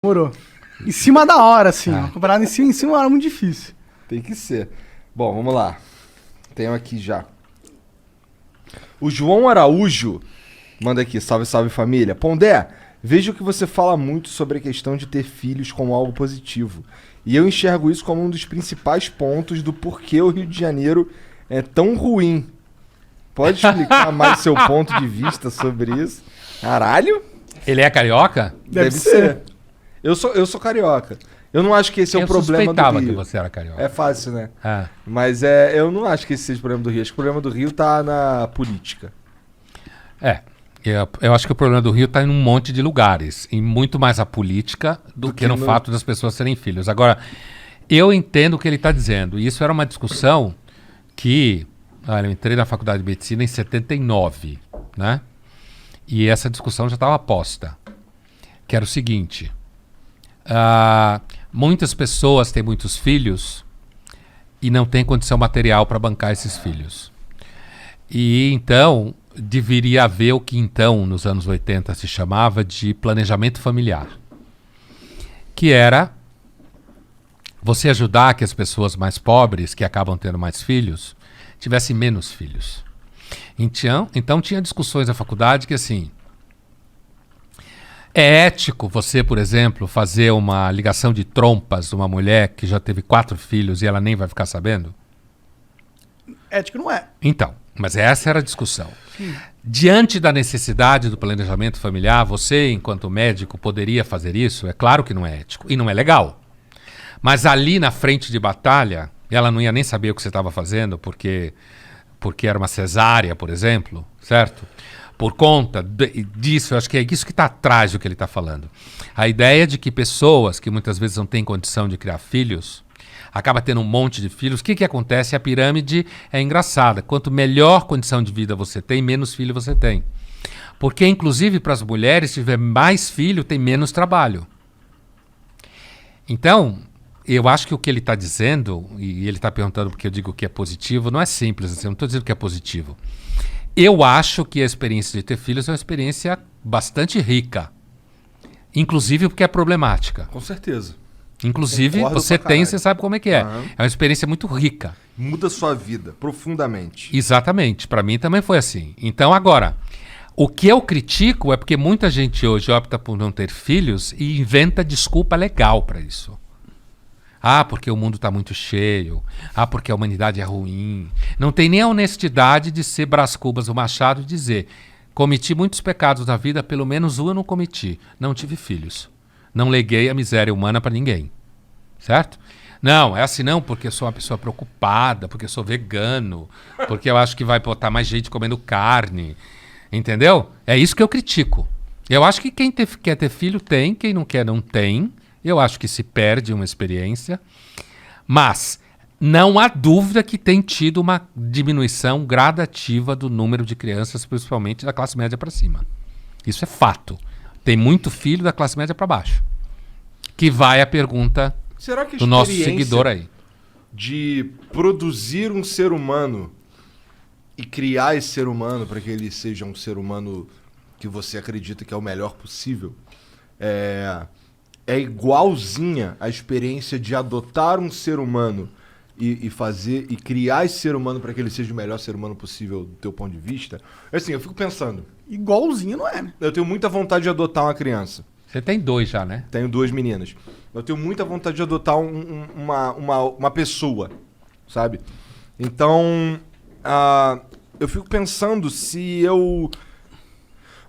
Demorou. Em cima da hora, assim, ó. Comparado em cima era muito difícil. Tem que ser. Bom, vamos lá. Tenho aqui já. O João Araújo manda aqui, salve, salve família. Pondé, vejo que você fala muito sobre a questão de ter filhos como algo positivo. E eu enxergo isso como um dos principais pontos do porquê o Rio de Janeiro é tão ruim. Pode explicar mais seu ponto de vista sobre isso? Caralho? Ele é carioca? Deve ser. Eu sou carioca. Eu não acho que esse é o problema do Rio. Eu suspeitava que você era carioca. É fácil, né? É. Mas eu não acho que esse seja o problema do Rio. Acho que o problema do Rio tá na política. Eu acho que o problema do Rio está em um monte de lugares. E muito mais a política do que no fato das pessoas serem filhos. Agora, eu entendo o que ele está dizendo. E isso era uma discussão que... Olha, eu entrei na faculdade de medicina em 79, né? E essa discussão já estava posta. Que era o seguinte... muitas pessoas têm muitos filhos e não têm condição material para bancar esses filhos. E então, deveria haver o que então, nos anos 80, se chamava de planejamento familiar. Que era você ajudar que as pessoas mais pobres, que acabam tendo mais filhos, tivessem menos filhos. Então tinha discussões na faculdade que assim... É ético você, por exemplo, fazer uma ligação de trompas de uma mulher que já teve 4 filhos e ela nem vai ficar sabendo? Ético não é. Então, mas essa era a discussão. Diante da necessidade do planejamento familiar, você, enquanto médico, poderia fazer isso? É claro que não é ético e não é legal. Mas ali na frente de batalha, ela não ia nem saber o que você estava fazendo porque era uma cesárea, por exemplo, certo? Por conta disso, eu acho que é isso que está atrás do que ele está falando. A ideia de que pessoas que muitas vezes não têm condição de criar filhos, acaba tendo um monte de filhos. O que acontece? A pirâmide é engraçada. Quanto melhor condição de vida você tem, menos filho você tem. Porque, inclusive, para as mulheres, se tiver mais filho, tem menos trabalho. Então, eu acho que o que ele está dizendo, e ele está perguntando porque eu digo que é positivo, não é simples assim, eu não estou dizendo que é positivo. Eu acho que a experiência de ter filhos é uma experiência bastante rica. Inclusive porque é problemática. Com certeza. Inclusive, você tem, você sabe como é que é. Uhum. É uma experiência muito rica. Muda sua vida profundamente. Exatamente. Para mim também foi assim. Então, agora, o que eu critico é porque muita gente hoje opta por não ter filhos e inventa desculpa legal para isso. Porque o mundo está muito cheio. Porque a humanidade é ruim. Não tem nem a honestidade de ser Brás Cubas o Machado e dizer: cometi muitos pecados na vida, pelo menos um eu não cometi. Não tive filhos. Não leguei a miséria humana para ninguém. Certo? Não, é assim não, porque eu sou uma pessoa preocupada, porque eu sou vegano, porque eu acho que vai botar mais gente comendo carne. Entendeu? É isso que eu critico. Eu acho que quem quer ter filho tem, quem não quer não tem. Eu acho que se perde uma experiência, mas não há dúvida que tem tido uma diminuição gradativa do número de crianças, principalmente da classe média para cima. Isso é fato. Tem muito filho da classe média para baixo. Que vai a pergunta do nosso seguidor aí. De produzir um ser humano e criar esse ser humano para que ele seja um ser humano que você acredita que é o melhor possível, é igualzinha a experiência de adotar um ser humano e criar esse ser humano para que ele seja o melhor ser humano possível do teu ponto de vista. Assim, eu fico pensando. Igualzinho não é, né? Eu tenho muita vontade de adotar uma criança. Você tem 2 já, né? Tenho 2 meninas. Eu tenho muita vontade de adotar uma pessoa, sabe? Então, eu fico pensando se eu...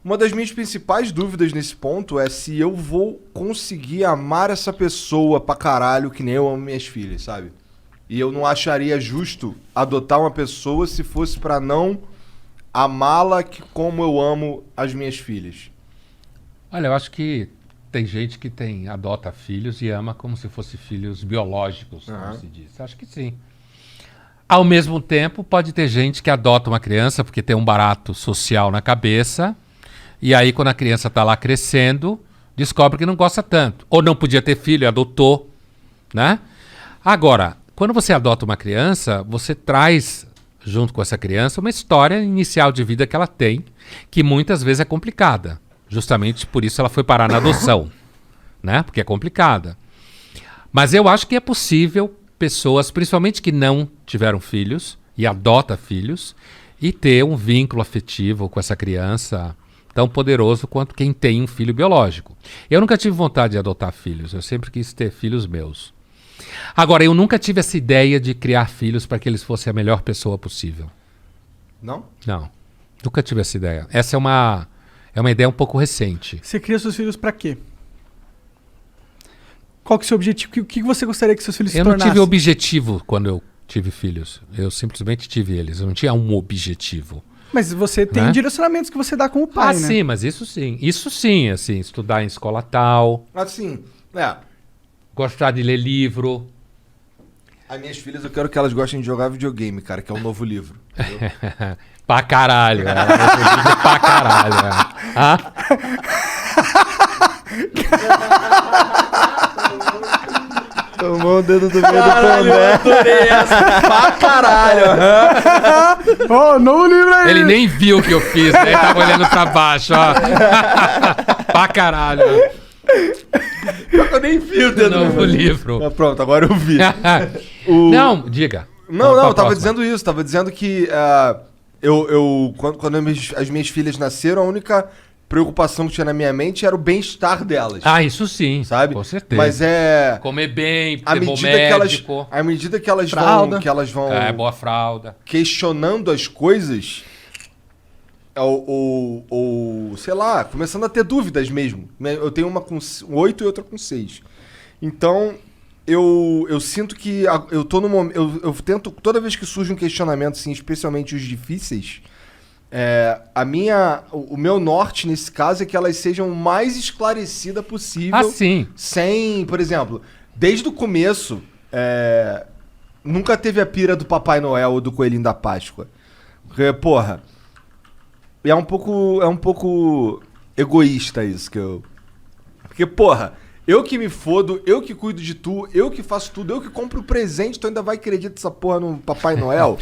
Uma das minhas principais dúvidas nesse ponto é se eu vou conseguir amar essa pessoa pra caralho que nem eu amo minhas filhas, sabe? E eu não acharia justo adotar uma pessoa se fosse pra não amá-la como eu amo as minhas filhas. Olha, eu acho que tem gente que adota filhos e ama como se fossem filhos biológicos, como se diz. Acho que sim. Ao mesmo tempo, pode ter gente que adota uma criança porque tem um barato social na cabeça. E aí, quando a criança está lá crescendo, descobre que não gosta tanto. Ou não podia ter filho e adotou, né? Agora, quando você adota uma criança, você traz, junto com essa criança, uma história inicial de vida que ela tem, que muitas vezes é complicada. Justamente por isso ela foi parar na adoção. né? Porque é complicada. Mas eu acho que é possível pessoas, principalmente que não tiveram filhos e adota filhos, e ter um vínculo afetivo com essa criança tão poderoso quanto quem tem um filho biológico. Eu nunca tive vontade de adotar filhos, eu sempre quis ter filhos meus. Agora, eu nunca tive essa ideia de criar filhos para que eles fossem a melhor pessoa possível. Não? Não, nunca tive essa ideia. Essa é uma ideia um pouco recente. Você cria seus filhos pra quê? Qual que é o seu objetivo? O que você gostaria que seus filhos se Eu não tornassem? tive objetivo quando eu tive filhos. Eu simplesmente tive eles. Eu não tinha um objetivo. Mas você tem Né? direcionamentos que você dá como pai, né? Sim, mas isso sim. Isso sim, assim, estudar em escola tal, Assim, gostar de ler livro. as minhas filhas eu quero que elas gostem de jogar videogame, cara, que é um novo livro. Entendeu? Pra caralho. Pra caralho. Ah? Tomou o dedo do meio do Pondé. Pra caralho. Ó, novo livro aí! Ele nem viu o que eu fiz, né? Ele tava olhando pra baixo, ó. Pra caralho. Eu nem vi o dedo Novo livro. Pronto, agora eu vi. Não, diga. Não, Vamos pra eu tava próxima. dizendo isso. Tava dizendo que quando as minhas filhas nasceram, a única preocupação que tinha na minha mente era o bem-estar delas. Ah, isso sim. Sabe? Com certeza. Mas é... Comer bem, À ter bom medida, médico. à medida que elas Fralda. vão Boa fralda. questionando as coisas, ou sei lá, começando a ter dúvidas mesmo. Eu tenho uma com 8 e outra com 6. Então, eu sinto que eu tô no momento... Eu tento, toda vez que surge um questionamento, assim, especialmente os difíceis, o meu norte nesse caso é que elas sejam o mais esclarecidas possível. Ah, sim. Sem, por exemplo, desde o começo, nunca teve a pira do Papai Noel ou do Coelhinho da Páscoa. Porque, porra, é um pouco egoísta isso que eu... Porque, porra, eu que me fodo, eu que cuido de tu, eu que faço tudo, eu que compro o presente, tu ainda vai acreditar essa porra no Papai Noel?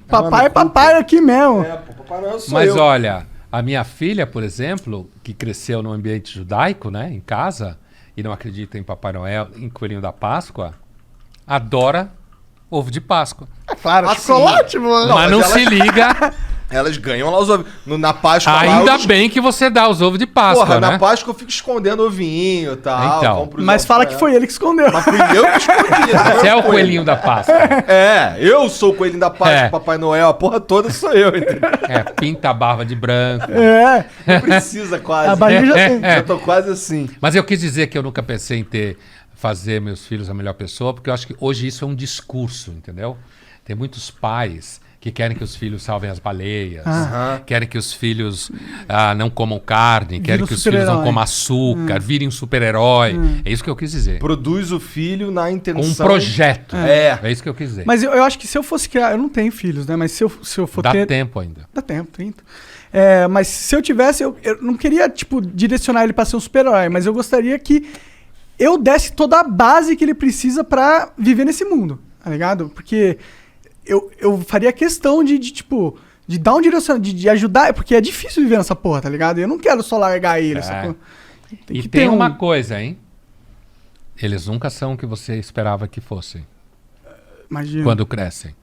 Papai é papai aqui mesmo. Pô, Papai Noel sou Mas eu. olha, a minha filha, por exemplo, que cresceu num ambiente judaico, né, em casa, e não acredita em Papai Noel, em Coelhinho da Páscoa, adora ovo de Páscoa. É claro, Assim, chocolate, mano. mas não mas se liga. Elas ganham lá os ovos. Na Páscoa lá, Ainda eu... bem que você dá os ovos de Páscoa, Porra, né? na Páscoa eu fico escondendo ovinho e tal. Então. compro os Mas ovos fala pra que ela. foi ele que escondeu. Mas fui eu que escondi. né? Você é o coelhinho da Páscoa. Eu sou o coelhinho da Páscoa, É. Papai Noel, a porra toda sou eu, entendeu? Pinta a barba de branco. É, Não precisa quase. a barriga já tem. Já tô quase assim. Mas eu quis dizer que eu nunca pensei em fazer meus filhos a melhor pessoa, porque eu acho que hoje isso é um discurso, entendeu? Tem muitos pais que querem que os filhos salvem as baleias, querem que os filhos não comam carne, querem um que os filhos não super-herói. comam açúcar, virem um super-herói. É isso que eu quis dizer. Produz o filho na Com intenção... um projeto. É. É isso que eu quis dizer. Mas eu acho que se eu fosse criar... Eu não tenho filhos, né? Mas se eu for Dá ter... tempo ainda. Dá tempo, 30. Mas se eu tivesse... Eu não queria, tipo, direcionar ele pra ser um super-herói, mas eu gostaria que eu desse toda a base que ele precisa pra viver nesse mundo, tá ligado? Porque eu faria questão de dar um direcionamento, de ajudar, porque é difícil viver nessa porra, tá ligado? Eu não quero só largar ele, sacou? E que tem ter uma coisa, hein? Eles nunca são o que você esperava que fossem Imagina. quando crescem.